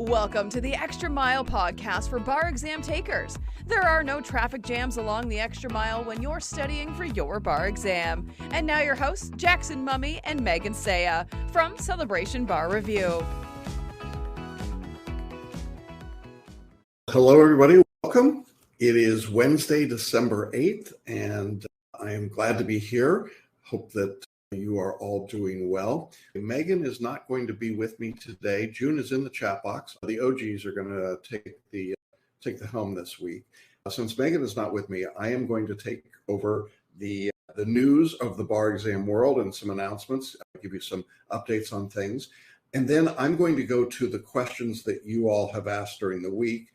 Welcome to the Extra Mile podcast for bar exam takers. There are no traffic jams along the extra mile when you're studying for your bar exam. And now your hosts, Jackson Mummy and Megan Saya from Celebration Bar Review. Hello, everybody. Welcome. It is Wednesday, December 8th, and I am glad to be here. Hope that you are all doing well. Megan is not going to be with me today. June is in the chat box. The OGs are going to take the helm this week. Since Megan is not with me, I am going to take over the news of the bar exam world and some announcements. I'll give you some updates on things. And then I'm going to go to the questions that you all have asked during the week,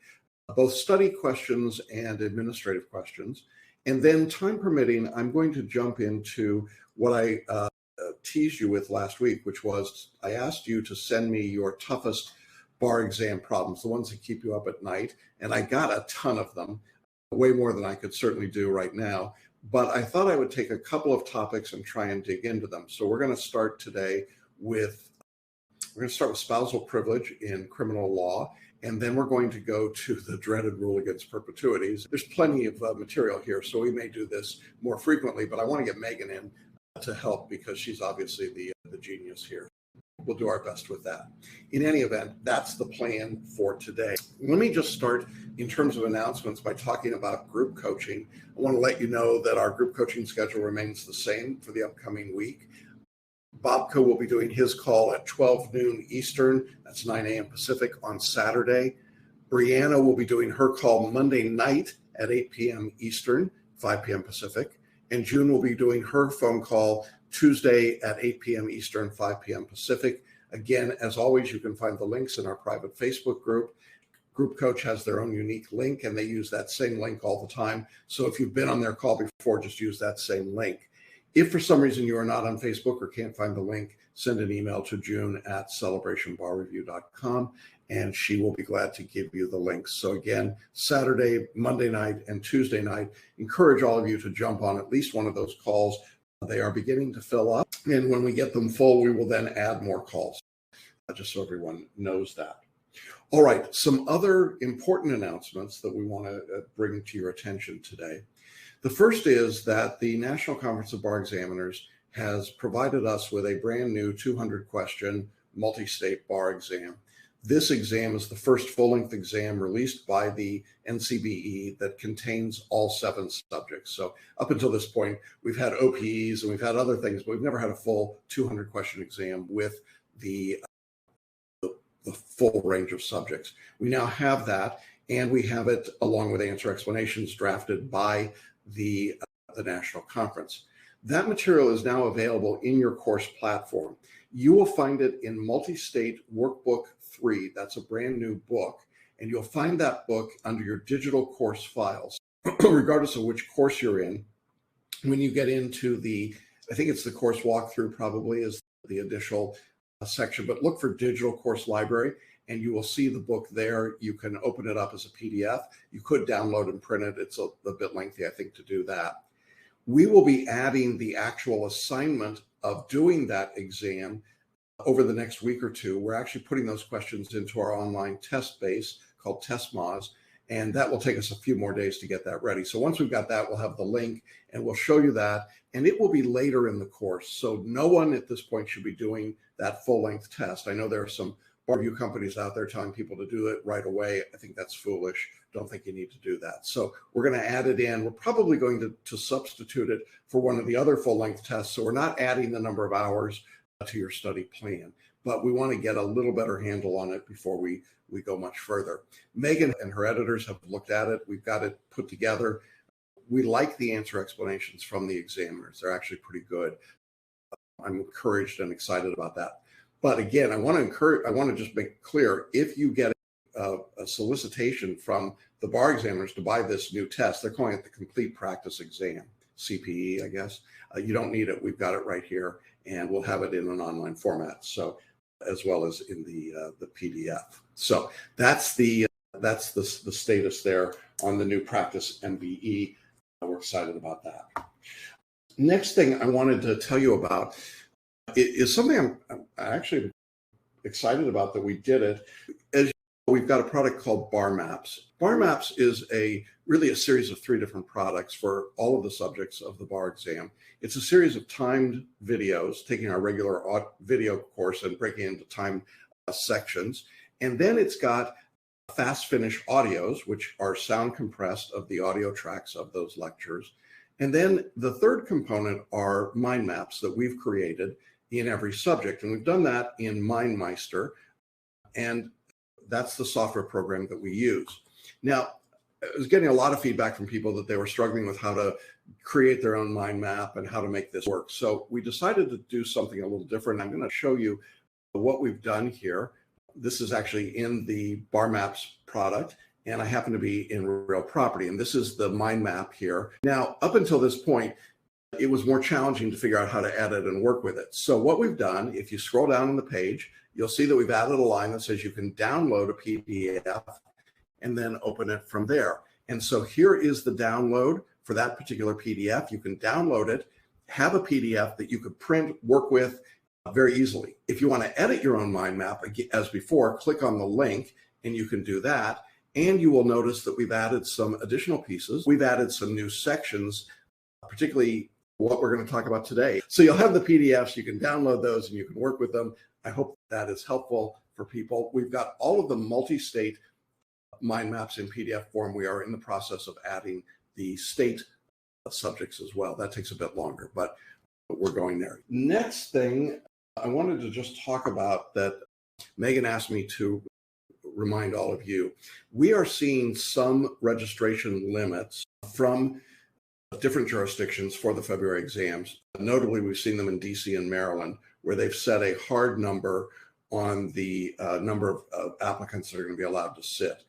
both study questions and administrative questions. And then, time permitting, I'm going to jump into what I teased you with last week, which was I asked you to send me your toughest bar exam problems, the ones that keep you up at night. And I got a ton of them, way more than I could certainly do right now. But I thought I would take a couple of topics and try and dig into them. So we're going to start today with spousal privilege in criminal law. And then we're going to go to the dreaded Rule Against Perpetuities. There's plenty of material here, so we may do this more frequently, but I want to get Megan in to help because she's obviously the genius here. We'll do our best with that. In any event, that's the plan for today. Let me just start in terms of announcements by talking about group coaching. I want to let you know that our group coaching schedule remains the same for the upcoming week. Bobko will be doing his call at 12 noon Eastern, that's 9 a.m. Pacific, on Saturday. Brianna will be doing her call Monday night at 8 p.m. Eastern, 5 p.m. Pacific. And June will be doing her phone call Tuesday at 8 p.m. Eastern, 5 p.m. Pacific. Again, as always, you can find the links in our private Facebook group. Group Coach has their own unique link, and they use that same link all the time. So if you've been on their call before, just use that same link. If for some reason you are not on Facebook or can't find the link, send an email to June at celebrationbarreview.com, and she will be glad to give you the links. So again, Saturday, Monday night, and Tuesday night, encourage all of you to jump on at least one of those calls. They are beginning to fill up, and when we get them full, we will then add more calls, just so everyone knows that. All right, some other important announcements that we want to bring to your attention today. The first is that the National Conference of Bar Examiners has provided us with a brand new 200-question multi-state bar exam. This exam is the first full-length exam released by the NCBE that contains all 7 subjects. So up until this point, we've had OPEs and we've had other things, but we've never had a full 200-question exam with the full range of subjects. We now have that, and we have it along with answer explanations drafted by the National Conference. That material is now available in your course platform. You will find it in Multistate Workbook 3. That's a brand new book, and you'll find that book under your digital course files, regardless of which course you're in. When you get into I think it's the course walkthrough probably is the initial section, but look for digital course library, and you will see the book there. You can open it up as a PDF. You could download and print it. It's a bit lengthy, I think, to do that. We will be adding the actual assignment of doing that exam over the next week or two. We're actually putting those questions into our online test base called TestMoz, and that will take us a few more days to get that ready. So once we've got that, we'll have the link, and we'll show you that, and it will be later in the course. So no one at this point should be doing that full-length test. I know there are some bar review companies out there telling people to do it right away. I think that's foolish. Don't think you need to do that. So we're going to add it in. We're probably going to substitute it for one of the other full-length tests. So we're not adding the number of hours to your study plan, but we want to get a little better handle on it before we go much further. Megan and her editors have looked at it. We've got it put together. We like the answer explanations from the examiners. They're actually pretty good. I'm encouraged and excited about that. But again, I want to just make clear, if you get a solicitation from the bar examiners to buy this new test, they're calling it the Complete Practice Exam, CPE, I guess. You don't need it. We've got it right here, and we'll have it in an online format, so as well as in the PDF. So that's the status there on the new Practice MBE. We're excited about that. Next thing I wanted to tell you about is something I'm actually excited about that we did it. As we've got a product called BarMaps. BarMaps is really a series of 3 different products for all of the subjects of the bar exam. It's a series of timed videos, taking our regular video course and breaking it into timed sections. And then it's got fast finish audios, which are sound compressed of the audio tracks of those lectures. And then the third component are mind maps that we've created in every subject. And we've done that in MindMeister. And that's the software program that we use. Now, I was getting a lot of feedback from people that they were struggling with how to create their own mind map and how to make this work. So we decided to do something a little different. I'm going to show you what we've done here. This is actually in the BarMaps product, and I happen to be in Real Property. And this is the mind map here. Now, up until this point, it was more challenging to figure out how to edit and work with it. So what we've done, if you scroll down on the page, you'll see that we've added a line that says you can download a PDF and then open it from there. And so here is the download for that particular PDF. You can download it, have a PDF that you could print, work with very easily. If you want to edit your own mind map, as before, click on the link and you can do that. And you will notice that we've added some additional pieces. We've added some new sections, particularly what we're going to talk about today. So you'll have the PDFs, you can download those and you can work with them. I hope that is helpful for people. We've got all of the multi-state mind maps in PDF form. We are in the process of adding the state subjects as well. That takes a bit longer, but we're going there. Next thing I wanted to just talk about that Megan asked me to remind all of you. We are seeing some registration limits from different jurisdictions for the February exams. Notably, we've seen them in DC and Maryland, where they've set a hard number on the number of applicants that are going to be allowed to sit.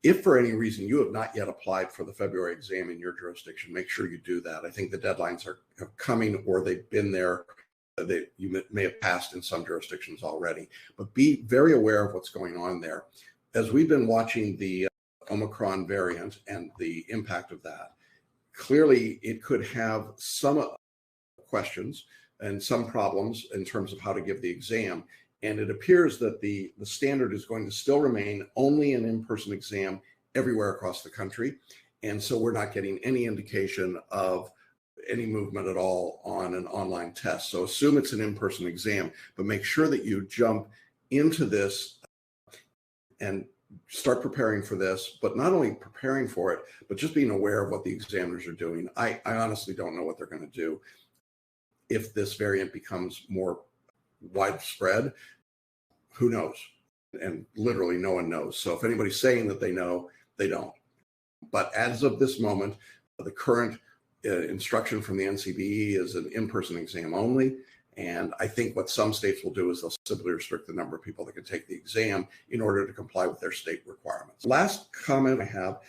If for any reason you have not yet applied for the February exam in your jurisdiction, make sure you do that. I think the deadlines are coming, or they've been there. You may have passed in some jurisdictions already, but be very aware of what's going on there. As we've been watching the Omicron variant and the impact of that, clearly it could have some questions and some problems in terms of how to give the exam. And it appears that the standard is going to still remain only an in-person exam everywhere across the country. And so we're not getting any indication of any movement at all on an online test. So assume it's an in-person exam, but make sure that you jump into this and start preparing for this, but not only preparing for it, but just being aware of what the examiners are doing. I honestly don't know what they're going to do if this variant becomes more widespread. Who knows? And literally no one knows. So if anybody's saying that they know, they don't. But as of this moment, the current instruction from the NCBE is an in-person exam only. And I think what some states will do is they'll simply restrict the number of people that can take the exam in order to comply with their state requirements. Last comment I have,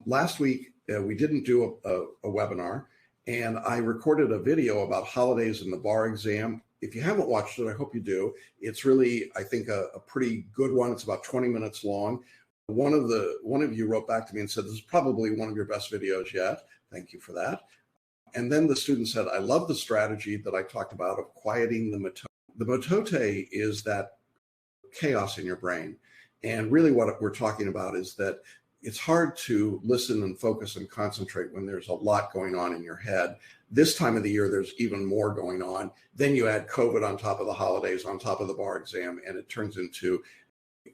last week we didn't do a webinar, and I recorded a video about holidays in the bar exam. If you haven't watched it, I hope you do. It's really, I think, a pretty good one. It's about 20 minutes long. One of you wrote back to me and said, this is probably one of your best videos yet. Thank you for that. And then the student said, I love the strategy that I talked about of quieting the mitote. The mitote is that chaos in your brain. And really what we're talking about is that it's hard to listen and focus and concentrate when there's a lot going on in your head. This time of the year, there's even more going on. Then you add COVID on top of the holidays, on top of the bar exam, and it turns into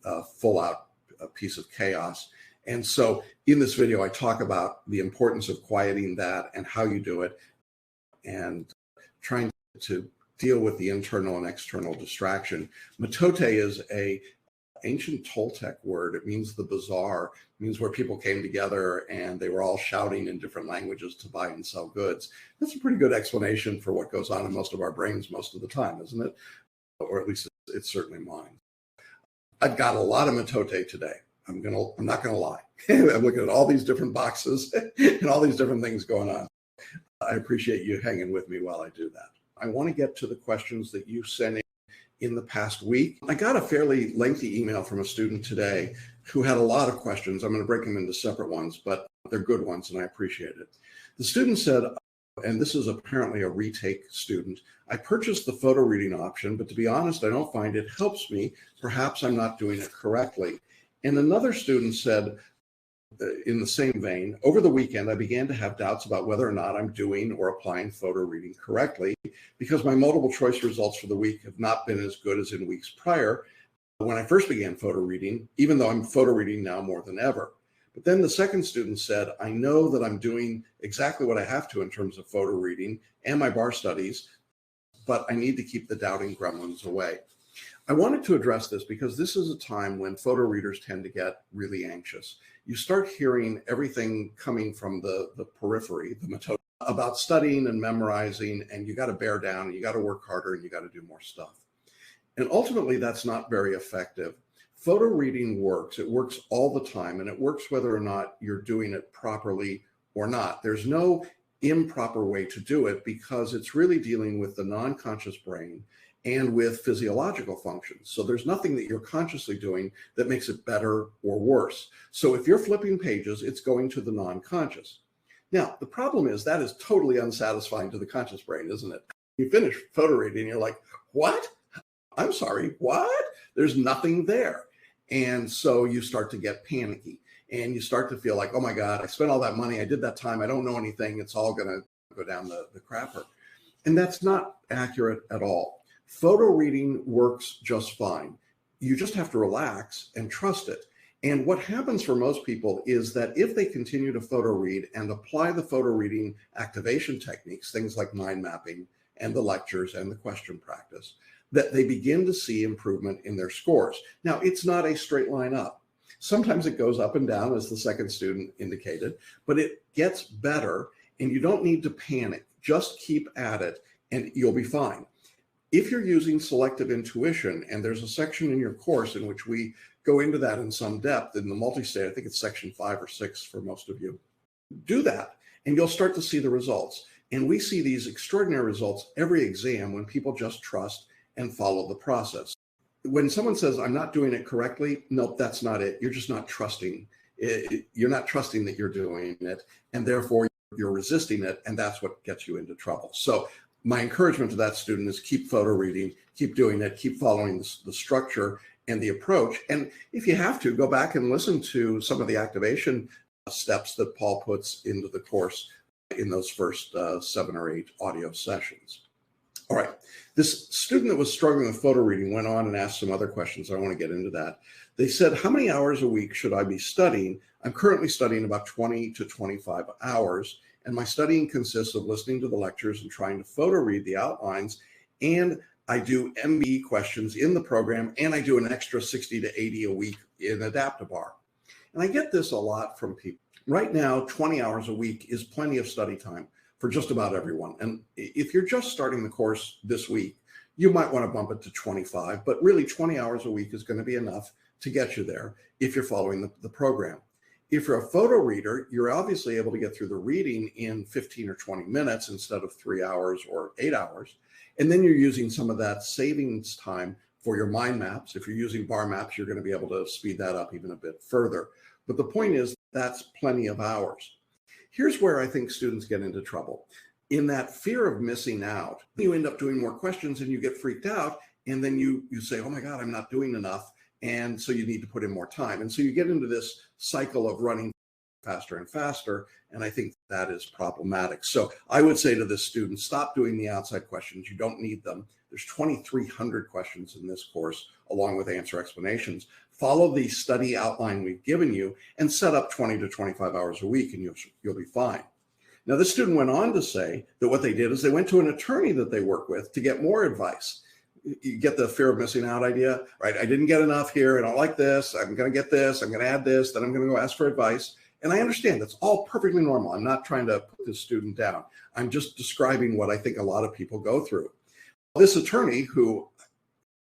a full-out piece of chaos. And so in this video, I talk about the importance of quieting that and how you do it and trying to deal with the internal and external distraction. Mitote is an ancient Toltec word. It means the bazaar. It means where people came together and they were all shouting in different languages to buy and sell goods. That's a pretty good explanation for what goes on in most of our brains most of the time, isn't it? Or at least it's certainly mine. I've got a lot of mitote today. I'm not gonna lie. I'm looking at all these different boxes and all these different things going on. I appreciate you hanging with me while I do that. I want to get to the questions that you sent in the past week. I got a fairly lengthy email from a student today who had a lot of questions. I'm going to break them into separate ones, but they're good ones and I appreciate it. The student said, and this is apparently a retake student, I purchased the photo reading option, but to be honest, I don't find it helps me. Perhaps I'm not doing it correctly. And another student said, in the same vein, over the weekend, I began to have doubts about whether or not I'm doing or applying photo reading correctly because my multiple choice results for the week have not been as good as in weeks prior when I first began photo reading, even though I'm photo reading now more than ever. But then the second student said, I know that I'm doing exactly what I have to in terms of photo reading and my bar studies, but I need to keep the doubting gremlins away. I wanted to address this because this is a time when photo readers tend to get really anxious. You start hearing everything coming from the periphery, the metoda, about studying and memorizing, and you got to bear down, and you got to work harder, and you got to do more stuff. And ultimately, that's not very effective. Photo reading works. It works all the time, and it works whether or not you're doing it properly or not. There's no improper way to do it because it's really dealing with the non-conscious brain and with physiological functions. So there's nothing that you're consciously doing that makes it better or worse. So if you're flipping pages, it's going to the non-conscious. Now, the problem is that is totally unsatisfying to the conscious brain, isn't it? You finish photo reading, and you're like, what? I'm sorry, what? There's nothing there. And so you start to get panicky and you start to feel like, oh my God, I spent all that money. I did that time. I don't know anything. It's all going to go down the crapper. And that's not accurate at all. Photo reading works just fine. You just have to relax and trust it. And what happens for most people is that if they continue to photo read and apply the photo reading activation techniques, things like mind mapping and the lectures and the question practice, that they begin to see improvement in their scores. Now, it's not a straight line up. Sometimes it goes up and down, as the second student indicated, but it gets better, and you don't need to panic. Just keep at it, and you'll be fine. If you're using selective intuition, and there's a section in your course in which we go into that in some depth in the Multistate, I think it's section 5 or 6 for most of you, do that, and you'll start to see the results. And we see these extraordinary results every exam when people just trust and follow the process. When someone says, I'm not doing it correctly, nope, that's not it. You're just not trusting. You're not trusting that you're doing it, and therefore you're resisting it, and that's what gets you into trouble. So my encouragement to that student is keep photo reading, keep doing it, keep following the structure and the approach. And if you have to, go back and listen to some of the activation steps that Paul puts into the course in those first 7 or 8 audio sessions. All right, this student that was struggling with photo reading went on and asked some other questions. I want to get into that. They said, how many hours a week should I be studying? I'm currently studying about 20 to 25 hours, and my studying consists of listening to the lectures and trying to photo read the outlines, and I do MBE questions in the program, and I do an extra 60 to 80 a week in Adaptabar. And I get this a lot from people. Right now, 20 hours a week is plenty of study time for just about everyone. And if you're just starting the course this week, you might want to bump it to 25, but really 20 hours a week is going to be enough to get you there if you're following the program. If you're a photo reader, you're obviously able to get through the reading in 15 or 20 minutes instead of 3 hours or 8 hours. And then you're using some of that savings time for your mind maps. If you're using BarMaps, you're going to be able to speed that up even a bit further. But the point is, that's plenty of hours. Here's where I think students get into trouble. In that fear of missing out, you end up doing more questions and you get freaked out. And then you say, oh my God, I'm not doing enough. And so you need to put in more time. And so you get into this cycle of running faster and faster. And I think that is problematic. So I would say to this student, stop doing the outside questions. You don't need them. There's 2,300 questions in this course, along with answer explanations. Follow the study outline we've given you and set up 20 to 25 hours a week, and you'll be fine. Now, this student went on to say that what they did is they went to an attorney that they work with to get more advice. You get the fear of missing out idea, right? I didn't get enough here. I don't like this. I'm going to get this. I'm going to add this. Then I'm going to go ask for advice. And I understand that's all perfectly normal. I'm not trying to put this student down. I'm just describing what I think a lot of people go through. This attorney, who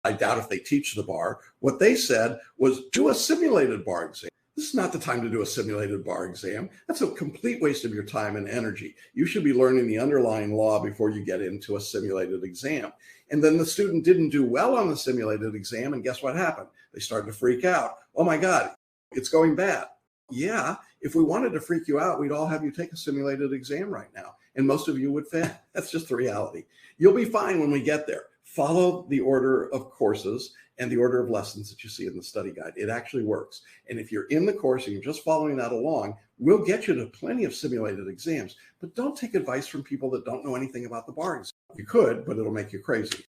I doubt if they teach the bar, what they said was do a simulated bar exam. This is not the time to do a simulated bar exam. That's a complete waste of your time and energy. You should be learning the underlying law before you get into a simulated exam. And then the student didn't do well on the simulated exam, and guess what happened? They started to freak out. Oh my God, it's going bad. Yeah, if we wanted to freak you out, we'd all have you take a simulated exam right now, and most of you would fail. That's just the reality. You'll be fine when we get there. Follow the order of courses and the order of lessons that you see in the study guide. It actually works. And if you're in the course and you're just following that along, we'll get you to plenty of simulated exams. But don't take advice from people that don't know anything about the bar exam. You could, but it'll make you crazy.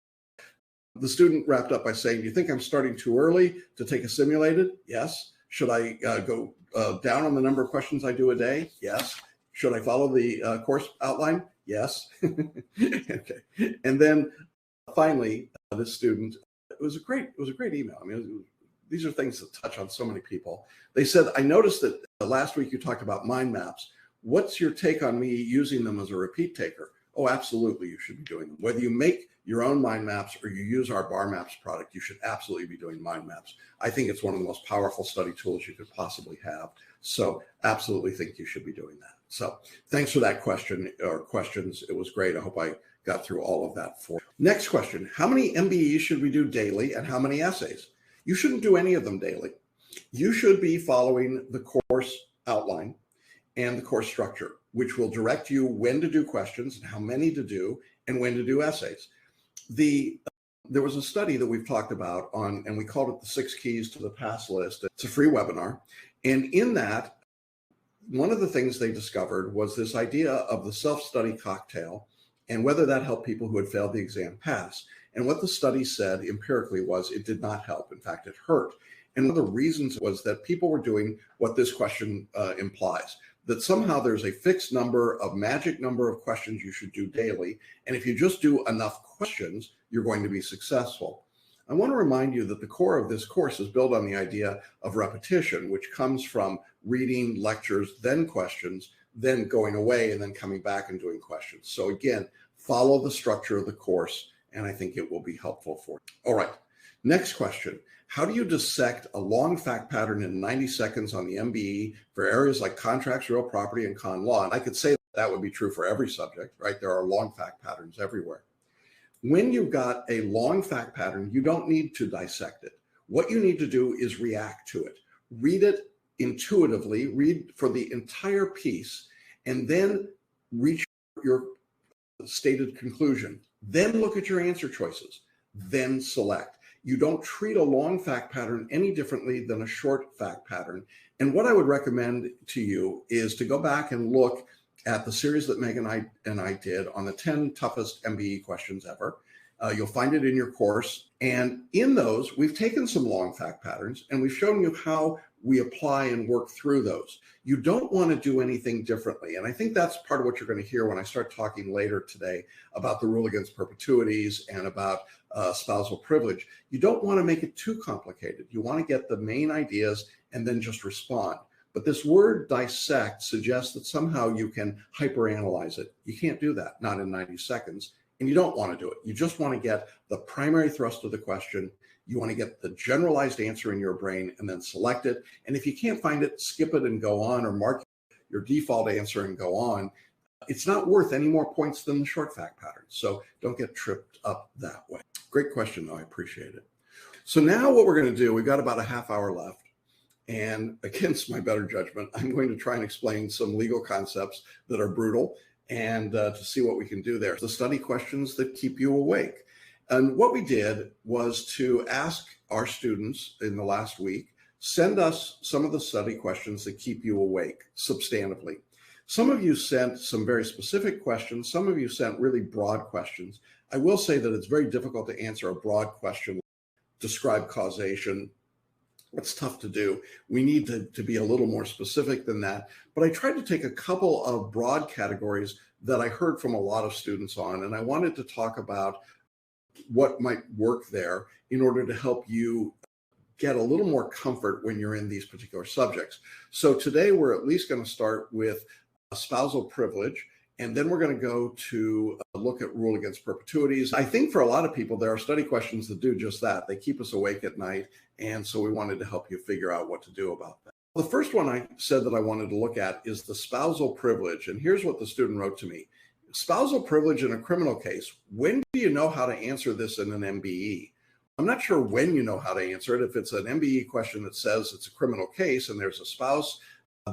The student wrapped up by saying, do you think I'm starting too early to take a simulated? Yes. Should I go down on the number of questions I do a day? Yes. Should I follow the course outline? Yes. Okay. And then finally, this student, it was a great email. I mean, these are things that touch on so many people. They said, I noticed that last week you talked about mind maps. What's your take on me using them as a repeat taker? Oh, absolutely, you should be doing them. Whether you make your own mind maps or you use our BarMaps product, you should absolutely be doing mind maps. I think it's one of the most powerful study tools you could possibly have. So absolutely think you should be doing that. So thanks for that question or questions. It was great. I hope I got through all of that for you. Next question, how many MBEs should we do daily and how many essays? You shouldn't do any of them daily. You should be following the course outline and the course structure, which will direct you when to do questions and how many to do and when to do essays. There was a study that we've talked about on, and we called it the 6 keys to the pass list. It's a free webinar. And in that, one of the things they discovered was this idea of the self-study cocktail and whether that helped people who had failed the exam pass. And what the study said empirically was it did not help. In fact, it hurt. And one of the reasons was that people were doing what this question implies, that somehow there's a fixed magic number of questions you should do daily. And if you just do enough questions, you're going to be successful. I want to remind you that the core of this course is built on the idea of repetition, which comes from reading lectures, then questions, then going away and then coming back and doing questions. So again, follow the structure of the course, and I think it will be helpful for you. All right, next question. How do you dissect a long fact pattern in 90 seconds on the MBE for areas like contracts, real property, and con law? And I could say that would be true for every subject, right? There are long fact patterns everywhere. When you've got a long fact pattern, you don't need to dissect it. What you need to do is react to it. Read it intuitively, read for the entire piece, and then reach your stated conclusion. Then look at your answer choices, then select. You don't treat a long fact pattern any differently than a short fact pattern. And what I would recommend to you is to go back and look at the series that Meg and I did on the 10 toughest MBE questions ever. You'll find it in your course. And in those, we've taken some long fact patterns and we've shown you how we apply and work through those. You don't want to do anything differently. And I think that's part of what you're going to hear when I start talking later today about the Rule Against Perpetuities and about spousal privilege. You don't want to make it too complicated. You want to get the main ideas and then just respond. But this word dissect suggests that somehow you can hyperanalyze it. You can't do that, not in 90 seconds. And you don't want to do it. You just want to get the primary thrust of the question. You want to get the generalized answer in your brain and then select it. And if you can't find it, skip it and go on, or mark your default answer and go on. It's not worth any more points than the short fact pattern. So don't get tripped up that way. Great question, though. I appreciate it. So now what we're going to do, we've got about a half hour left. And against my better judgment, I'm going to try and explain some legal concepts that are brutal and to see what we can do there. The study questions that keep you awake. And what we did was to ask our students in the last week, send us some of the study questions that keep you awake substantively. Some of you sent some very specific questions. Some of you sent really broad questions. I will say that it's very difficult to answer a broad question, describe causation. It's tough to do. We need to be a little more specific than that. But I tried to take a couple of broad categories that I heard from a lot of students on, and I wanted to talk about what might work there in order to help you get a little more comfort when you're in these particular subjects. So today we're at least going to start with spousal privilege, and then we're going to go to look at Rule Against Perpetuities. I think for a lot of people, there are study questions that do just that. They keep us awake at night, and so we wanted to help you figure out what to do about that. The first one I said that I wanted to look at is the spousal privilege, and here's what the student wrote to me. Spousal privilege in a criminal case, when do you know how to answer this in an MBE? I'm not sure when you know how to answer it. If it's an MBE question that says it's a criminal case and there's a spouse,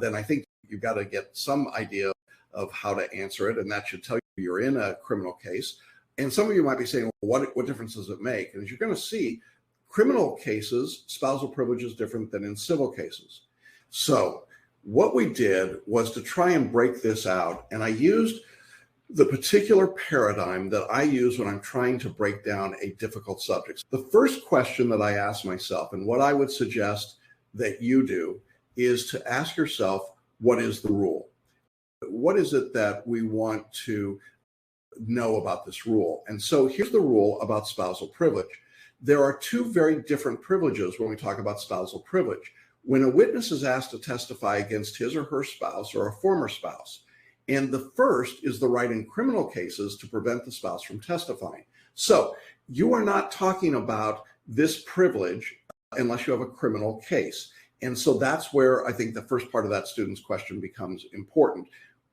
then I think you've got to get some idea of how to answer it, and that should tell you you're in a criminal case. And some of you might be saying, well, what difference does it make? And as you're going to see, criminal cases, spousal privilege is different than in civil cases. So what we did was to try and break this out, and I used the particular paradigm that I use when I'm trying to break down a difficult subject. The first question that I ask myself, and what I would suggest that you do, is to ask yourself, what is the rule? What is it that we want to know about this rule? And so here's the rule about spousal privilege. There are two very different privileges when we talk about spousal privilege. When a witness is asked to testify against his or her spouse or a former spouse, and the first is the right in criminal cases to prevent the spouse from testifying. So you are not talking about this privilege unless you have a criminal case. And so that's where I think the first part of that student's question becomes important.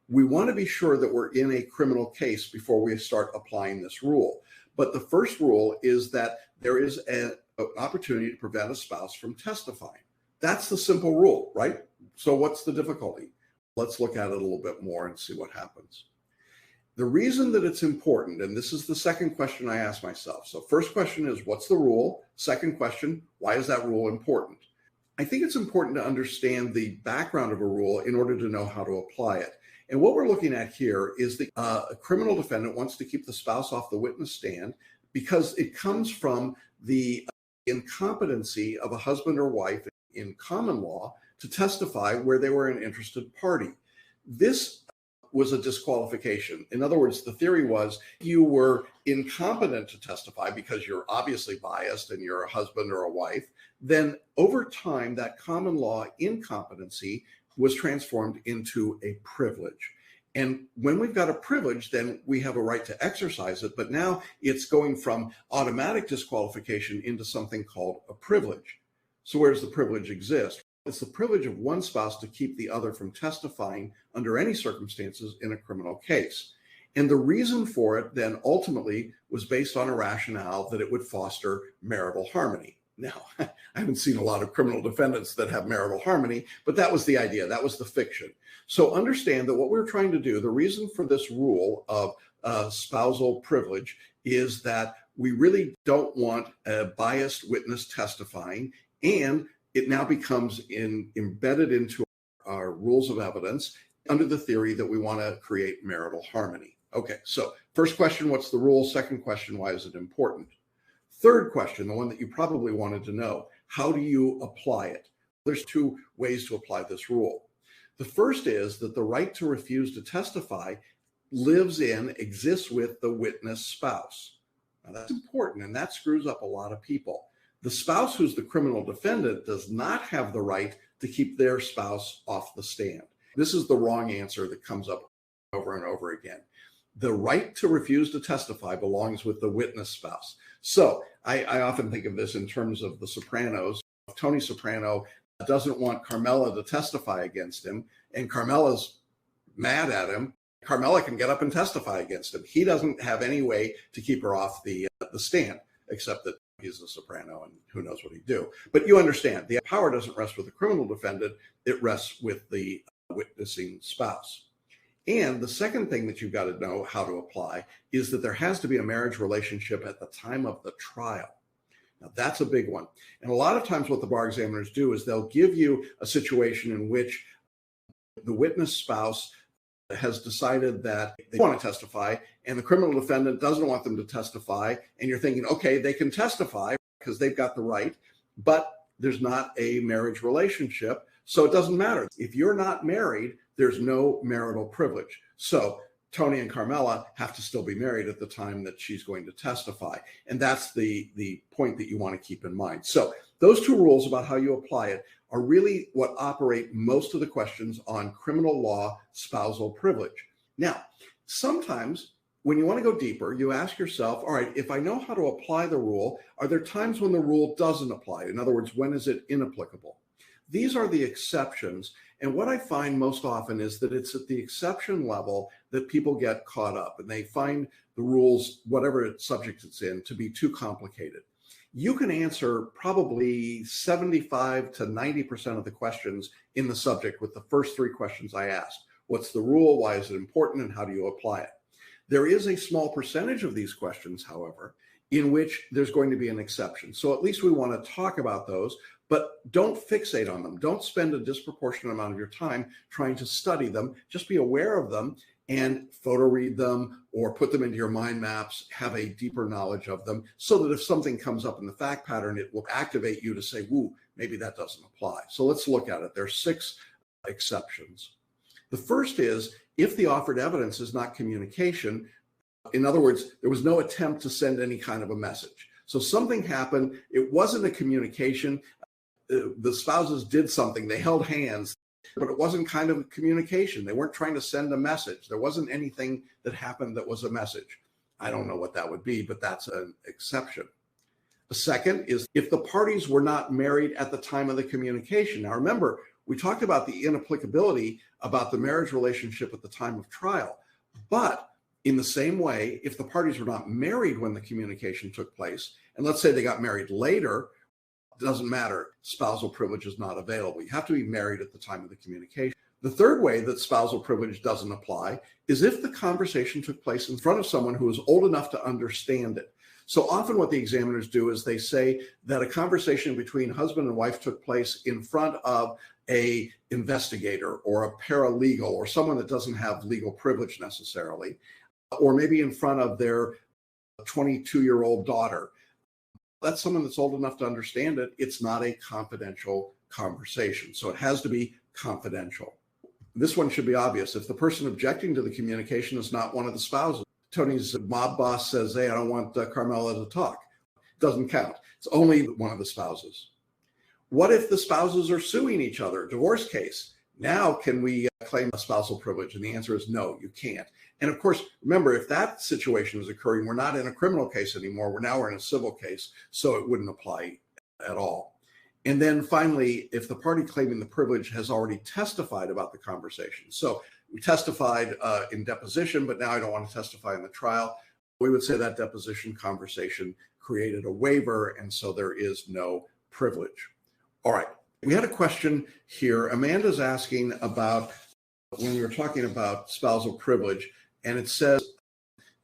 We want to be sure that we're in a criminal case before we start applying this rule. But the first rule is that there is an opportunity to prevent a spouse from testifying. That's the simple rule, right? So what's the difficulty? Let's look at it a little bit more and see what happens. The reason that it's important, and this is the second question I ask myself. So first question is, what's the rule? Second question, why is that rule important? I think it's important to understand the background of a rule in order to know how to apply it. And what we're looking at here is a criminal defendant wants to keep the spouse off the witness stand because it comes from the incompetency of a husband or wife in common law to testify where they were an interested party. This was a disqualification. In other words, the theory was you were incompetent to testify because you're obviously biased and you're a husband or a wife. Then over time, that common law incompetency was transformed into a privilege. And when we've got a privilege, then we have a right to exercise it. But now it's going from automatic disqualification into something called a privilege. So where does the privilege exist? It's the privilege of one spouse to keep the other from testifying under any circumstances in a criminal case. And the reason for it then ultimately was based on a rationale that it would foster marital harmony. Now, I haven't seen a lot of criminal defendants that have marital harmony, but that was the idea. That was the fiction. So understand that what we're trying to do, the reason for this rule of spousal privilege is that we really don't want a biased witness testifying, and it now becomes embedded into our rules of evidence under the theory that we want to create marital harmony. Okay, so first question, what's the rule? Second question, why is it important? Third question, the one that you probably wanted to know, how do you apply it? There's two ways to apply this rule. The first is that the right to refuse to testify exists with the witness spouse. Now that's important, and that screws up a lot of people. The spouse who's the criminal defendant does not have the right to keep their spouse off the stand. This is the wrong answer that comes up over and over again. The right to refuse to testify belongs with the witness spouse. So I often think of this in terms of The Sopranos. Tony Soprano doesn't want Carmela to testify against him, and Carmela's mad at him. Carmela can get up and testify against him. He doesn't have any way to keep her off the stand, except that he's a soprano and who knows what he'd do. But you understand, the power doesn't rest with the criminal defendant, it rests with the witnessing spouse. And the second thing that you've got to know how to apply is that there has to be a marriage relationship at the time of the trial. Now, that's a big one. And a lot of times what the bar examiners do is they'll give you a situation in which the witness spouse has decided that they want to testify and the criminal defendant doesn't want them to testify. And you're thinking, okay, they can testify because they've got the right, but there's not a marriage relationship. So it doesn't matter. If you're not married, there's no marital privilege. So Tony and Carmela have to still be married at the time that she's going to testify. And that's the point that you want to keep in mind. So those two rules about how you apply it are really what operate most of the questions on criminal law spousal privilege. Now, sometimes when you want to go deeper, you ask yourself, all right, if I know how to apply the rule, are there times when the rule doesn't apply? In other words, when is it inapplicable? These are the exceptions. And what I find most often is that it's at the exception level that people get caught up and they find the rules, whatever subject it's in, to be too complicated. You can answer probably 75 to 90% of the questions in the subject with the first three questions I asked. What's the rule? Why is it important? And how do you apply it? There is a small percentage of these questions, however, in which there's going to be an exception. So at least we want to talk about those, but don't fixate on them. Don't spend a disproportionate amount of your time trying to study them. Just be aware of them and photo read them or put them into your mind maps, have a deeper knowledge of them so that if something comes up in the fact pattern, it will activate you to say, woo, maybe that doesn't apply. So let's look at it. There are 6 exceptions. The first is if the offered evidence is not communication. In other words, there was no attempt to send any kind of a message. So something happened. It wasn't a communication. The spouses did something. They held hands, but it wasn't kind of communication. They weren't trying to send a message. There wasn't anything that happened that was a message. I don't know what that would be, but that's an exception. The second is if the parties were not married at the time of the communication. Now, remember, we talked about the inapplicability about the marriage relationship at the time of trial. But in the same way, if the parties were not married when the communication took place, and let's say they got married later, it doesn't matter. Spousal privilege is not available. You have to be married at the time of the communication. The third way that spousal privilege doesn't apply is if the conversation took place in front of someone who is old enough to understand it. So often what the examiners do is they say that a conversation between husband and wife took place in front of an investigator or a paralegal or someone that doesn't have legal privilege necessarily, or maybe in front of their 22-year-old daughter. That's someone that's old enough to understand it. It's not a confidential conversation. So it has to be confidential. This one should be obvious. If the person objecting to the communication is not one of the spouses, Tony's mob boss says, hey, I don't want Carmela to talk. Doesn't count. It's only one of the spouses. What if the spouses are suing each other, divorce case? Now, can we claim a spousal privilege? And the answer is no, you can't. And of course, remember, if that situation is occurring, we're not in a criminal case anymore. We're in a civil case, so it wouldn't apply at all. And then finally, if the party claiming the privilege has already testified about the conversation. So we testified in deposition, but now I don't want to testify in the trial. We would say that deposition conversation created a waiver, and so there is no privilege. All right. We had a question here. Amanda's asking about when we were talking about spousal privilege, and it says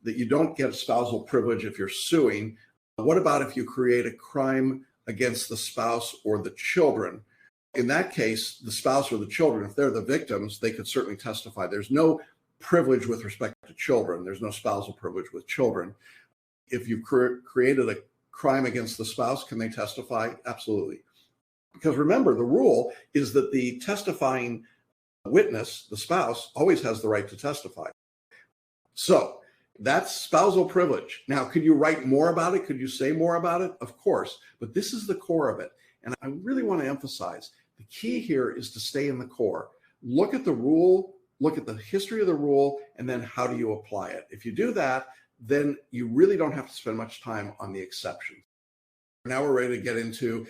that you don't get a spousal privilege if you're suing. What about if you create a crime against the spouse or the children? In that case, the spouse or the children, if they're the victims, they could certainly testify. There's no privilege with respect to children. There's no spousal privilege with children. If you created a crime against the spouse, can they testify? Absolutely. Because remember, the rule is that the testifying witness, the spouse, always has the right to testify. So that's spousal privilege. Now, could you write more about it? Could you say more about it? Of course, but this is the core of it. And I really want to emphasize the key here is to stay in the core. Look at the rule, look at the history of the rule, and then how do you apply it? If you do that, then you really don't have to spend much time on the exceptions. Now we're ready to get into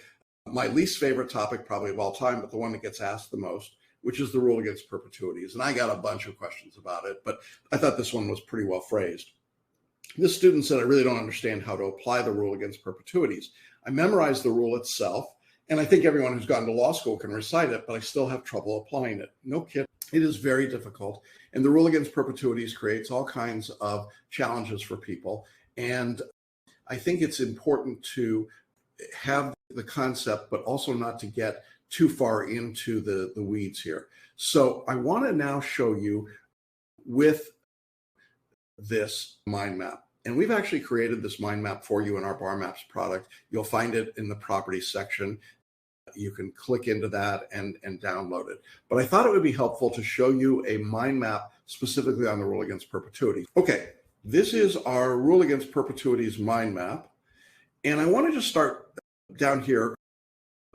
my least favorite topic probably of all time, but the one that gets asked the most, which is the rule against perpetuities. And I got a bunch of questions about it, but I thought this one was pretty well phrased. This student said, I really don't understand how to apply the rule against perpetuities. I memorized the rule itself, and I think everyone who's gone to law school can recite it, but I still have trouble applying it. No kidding. It is very difficult. And the rule against perpetuities creates all kinds of challenges for people. And I think it's important to have the concept, but also not to get too far into the weeds here. So I want to now show you with this mind map. And we've actually created this mind map for you in our BarMaps product. You'll find it in the properties section. You can click into that and download it. But I thought it would be helpful to show you a mind map specifically on the rule against perpetuity. Okay, this is our rule against perpetuities mind map. And I want to just start down here,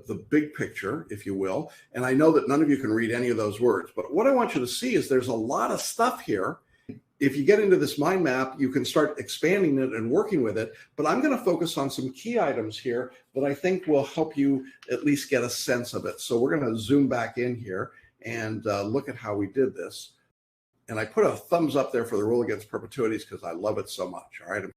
the big picture, if you will. And I know that none of you can read any of those words, but what I want you to see is there's a lot of stuff here. If you get into this mind map, you can start expanding it and working with it. But I'm going to focus on some key items here that I think will help you at least get a sense of it. So we're going to zoom back in here and look at how we did this. And I put a thumbs up there for the rule against perpetuities because I love it so much. All right. I'm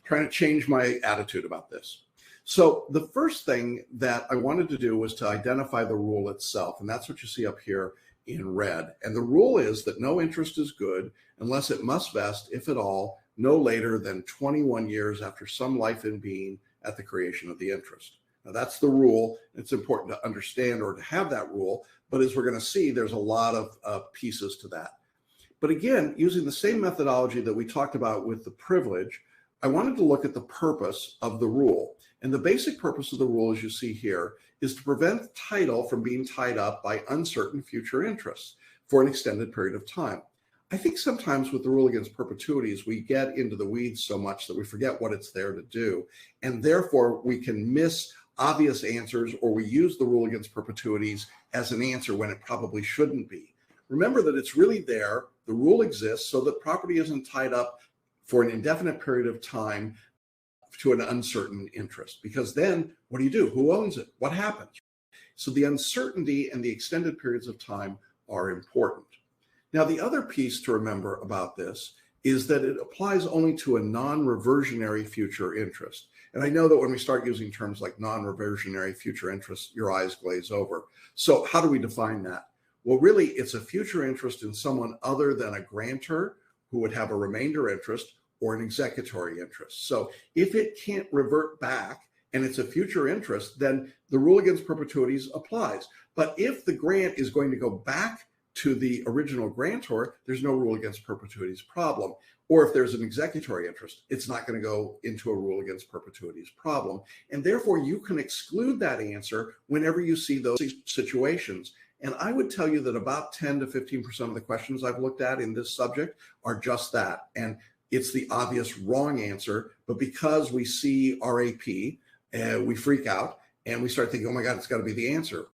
trying to change my attitude about this. So the first thing that I wanted to do was to identify the rule itself. And that's what you see up here in red. And the rule is that no interest is good unless it must vest, if at all, no later than 21 years after some life in being at the creation of the interest. Now, that's the rule. It's important to understand or to have that rule, but as we're going to see, there's a lot of pieces to that. But again, using the same methodology that we talked about with the privilege, I wanted to look at the purpose of the rule. And the basic purpose of the rule, as you see here, is to prevent title from being tied up by uncertain future interests for an extended period of time. I think sometimes with the rule against perpetuities, we get into the weeds so much that we forget what it's there to do. And therefore, we can miss obvious answers, or we use the rule against perpetuities as an answer when it probably shouldn't be. Remember that it's really there. The rule exists so that property isn't tied up for an indefinite period of time to an uncertain interest. Because then what do? Who owns it? What happens? So the uncertainty and the extended periods of time are important. Now, the other piece to remember about this is that it applies only to a non-reversionary future interest. And I know that when we start using terms like non-reversionary future interest, your eyes glaze over. So how do we define that? Well, really, it's a future interest in someone other than a grantor who would have a remainder interest or an executory interest. So if it can't revert back and it's a future interest, then the rule against perpetuities applies. But if the grant is going to go back to the original grantor, there's no rule against perpetuities problem. Or if there's an executory interest, it's not going to go into a rule against perpetuities problem. And therefore, you can exclude that answer whenever you see those situations. And I would tell you that about 10 to 15% of the questions I've looked at in this subject are just that. And it's the obvious wrong answer, but because we see RAP, we freak out and we start thinking, oh my God, it's got to be the answer.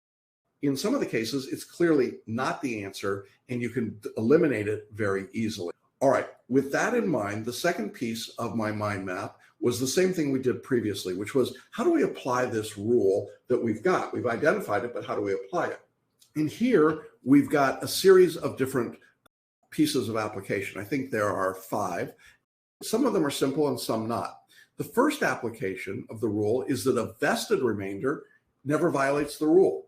In some of the cases, it's clearly not the answer, and you can eliminate it very easily. All right, with that in mind, the second piece of my mind map was the same thing we did previously, which was how do we apply this rule that we've got? We've identified it, but how do we apply it? And here we've got a series of different pieces of application. I think there are 5. Some of them are simple and some not. The first application of the rule is that a vested remainder never violates the rule.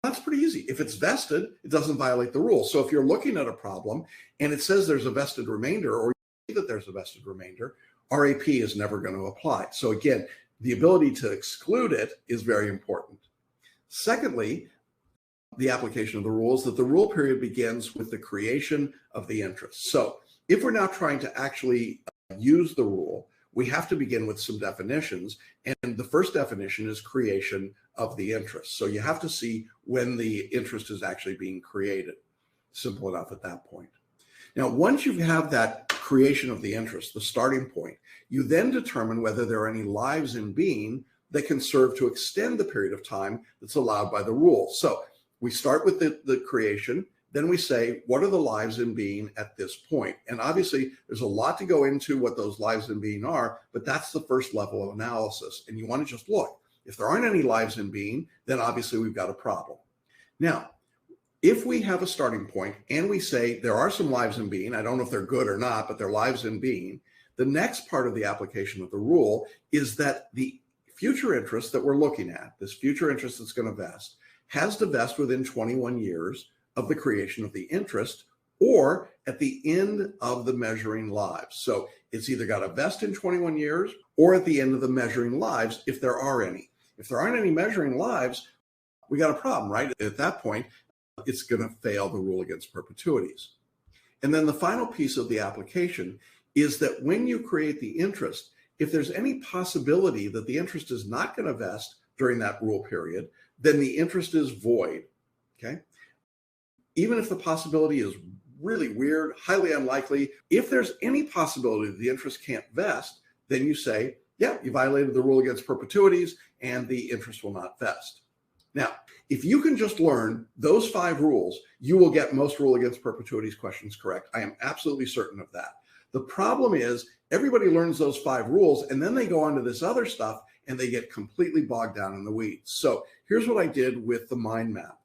That's pretty easy. If it's vested, it doesn't violate the rule. So if you're looking at a problem and it says there's a vested remainder, or you see that there's a vested remainder, RAP is never going to apply. So again, the ability to exclude it is very important. Secondly, the application of the rule is that the rule period begins with the creation of the interest. So if we're now trying to actually use the rule, we have to begin with some definitions. And the first definition is creation of the interest. So you have to see when the interest is actually being created. Simple enough at that point. Now, once you have that creation of the interest, the starting point, you then determine whether there are any lives in being that can serve to extend the period of time that's allowed by the rule. So we start with the creation. Then we say, what are the lives in being at this point? And obviously, there's a lot to go into what those lives in being are, but that's the first level of analysis. And you want to just look. If there aren't any lives in being, then obviously we've got a problem. Now, if we have a starting point and we say there are some lives in being, I don't know if they're good or not, but they're lives in being, the next part of the application of the rule is that the future interest that we're looking at, this future interest that's going to vest, has to vest within 21 years of the creation of the interest or at the end of the measuring lives. So it's either got to vest in 21 years or at the end of the measuring lives, if there are any. If there aren't any measuring lives, we got a problem, right? At that point, it's going to fail the rule against perpetuities. And then the final piece of the application is that when you create the interest, if there's any possibility that the interest is not going to vest during that rule period, then the interest is void, okay? Even if the possibility is really weird, highly unlikely, if there's any possibility that the interest can't vest, then you say, yeah, you violated the rule against perpetuities and the interest will not vest. Now, if you can just learn those 5 rules, you will get most rule against perpetuities questions correct. I am absolutely certain of that. The problem is everybody learns those 5 rules and then they go on to this other stuff and they get completely bogged down in the weeds. So here's what I did with the mind map.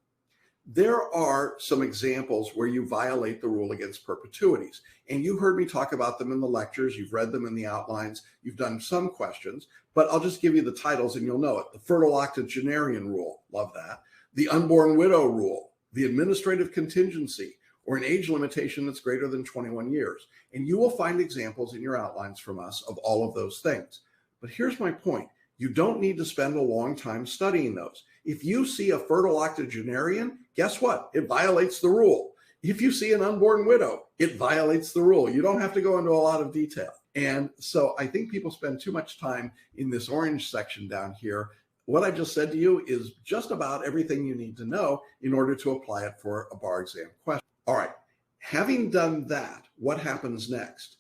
There are some examples where you violate the rule against perpetuities. And you heard me talk about them in the lectures. You've read them in the outlines. You've done some questions, but I'll just give you the titles and you'll know it. The fertile octogenarian rule, love that. The unborn widow rule, the administrative contingency, or an age limitation that's greater than 21 years. And you will find examples in your outlines from us of all of those things. But here's my point. You don't need to spend a long time studying those. If you see a fertile octogenarian, guess what? It violates the rule. If you see an unborn widow, it violates the rule. You don't have to go into a lot of detail. And so I think people spend too much time in this orange section down here. What I just said to you is just about everything you need to know in order to apply it for a bar exam question. All right, having done that, what happens next?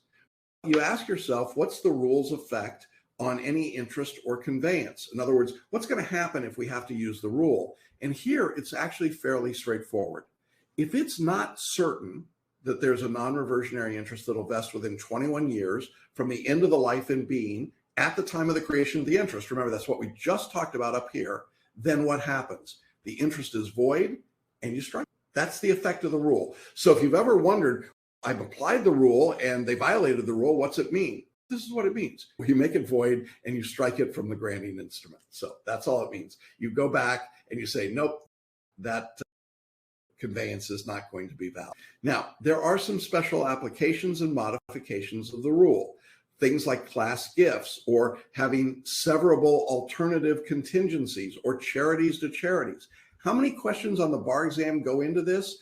You ask yourself, what's the rule's effect on any interest or conveyance? In other words, what's going to happen if we have to use the rule? And here, it's actually fairly straightforward. If it's not certain that there's a non-reversionary interest that'll vest within 21 years from the end of the life in being at the time of the creation of the interest, remember that's what we just talked about up here, then what happens? The interest is void and you strike. That's the effect of the rule. So if you've ever wondered, I've applied the rule and they violated the rule, what's it mean? This is what it means. You make it void and you strike it from the granting instrument. So that's all it means. You go back and you say, nope, that conveyance is not going to be valid. Now, there are some special applications and modifications of the rule. Things like class gifts or having severable alternative contingencies or charities to charities. How many questions on the bar exam go into this?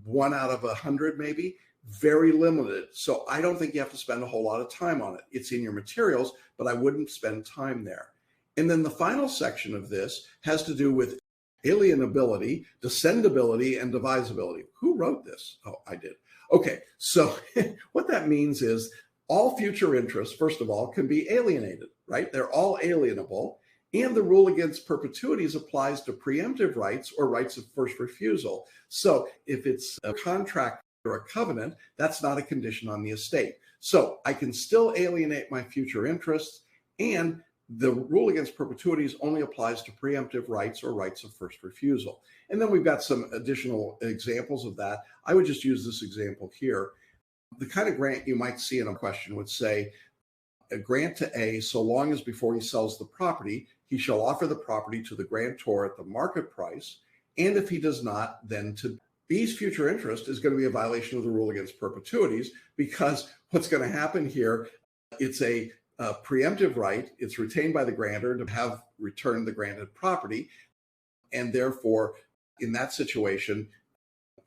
1 out of 100 maybe. Very limited. So I don't think you have to spend a whole lot of time on it. It's in your materials, but I wouldn't spend time there. And then the final section of this has to do with alienability, descendability, and divisibility. Who wrote this? Oh, I did. Okay, so what that means is all future interests, first of all, can be alienated, right? They're all alienable. And the rule against perpetuities applies to preemptive rights or rights of first refusal. So if it's a contract or a covenant, that's not a condition on the estate. So I can still alienate my future interests, and the rule against perpetuities only applies to preemptive rights or rights of first refusal. And then we've got some additional examples of that. I would just use this example here. The kind of grant you might see in a question would say, a grant to A, so long as before he sells the property, he shall offer the property to the grantor at the market price. And if he does not, then to B's future interest is going to be a violation of the rule against perpetuities, because what's going to happen here, it's a preemptive right. It's retained by the grantor to have returned the granted property. And therefore, in that situation,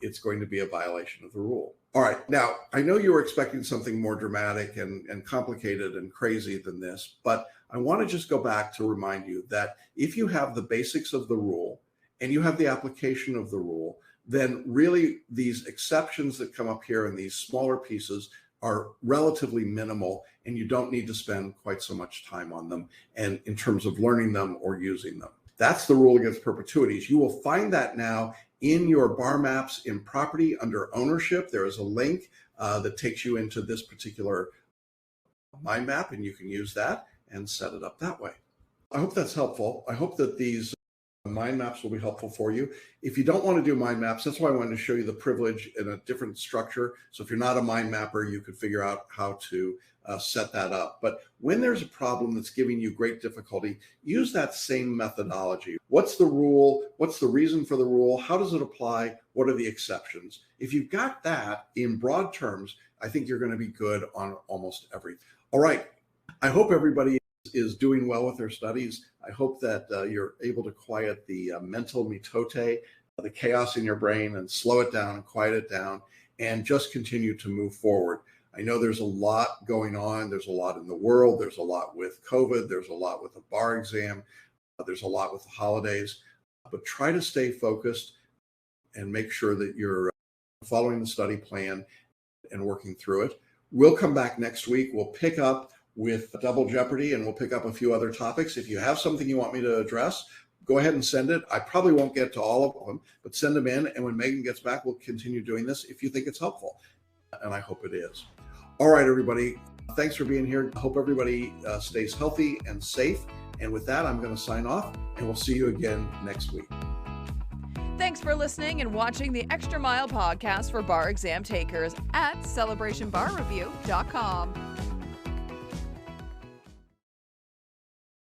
it's going to be a violation of the rule. All right. Now, I know you were expecting something more dramatic and complicated and crazy than this, but I want to just go back to remind you that if you have the basics of the rule and you have the application of the rule, then really these exceptions that come up here in these smaller pieces are relatively minimal, and you don't need to spend quite so much time on them and in terms of learning them or using them. That's the rule against perpetuities. You will find that now in your BarMaps in property under ownership. There is a link that takes you into this particular mind map, and you can use that and set it up that way. I hope that's helpful. I hope that these mind maps will be helpful for you. If you don't want to do mind maps, that's why I wanted to show you the privilege in a different structure. So if you're not a mind mapper, you could figure out how to set that up. But when there's a problem that's giving you great difficulty, use that same methodology. What's the rule? What's the reason for the rule? How does it apply? What are the exceptions? If you've got that in broad terms, I think you're going to be good on almost everything. All right. I hope everybody is doing well with their studies. I hope that you're able to quiet the mental mitote, the chaos in your brain, and slow it down and quiet it down and just continue to move forward. I know there's a lot going on. There's a lot in the world. There's a lot with COVID. There's a lot with the bar exam. There's a lot with the holidays. But try to stay focused and make sure that you're following the study plan and working through it. We'll come back next week. We'll pick up with Double Jeopardy, and we'll pick up a few other topics. If you have something you want me to address, go ahead and send it. I probably won't get to all of them, but send them in. And when Megan gets back, we'll continue doing this if you think it's helpful. And I hope it is. All right, everybody. Thanks for being here. I hope everybody stays healthy and safe. And with that, I'm going to sign off, and we'll see you again next week. Thanks for listening and watching the Extra Mile podcast for bar exam takers at celebrationbarreview.com.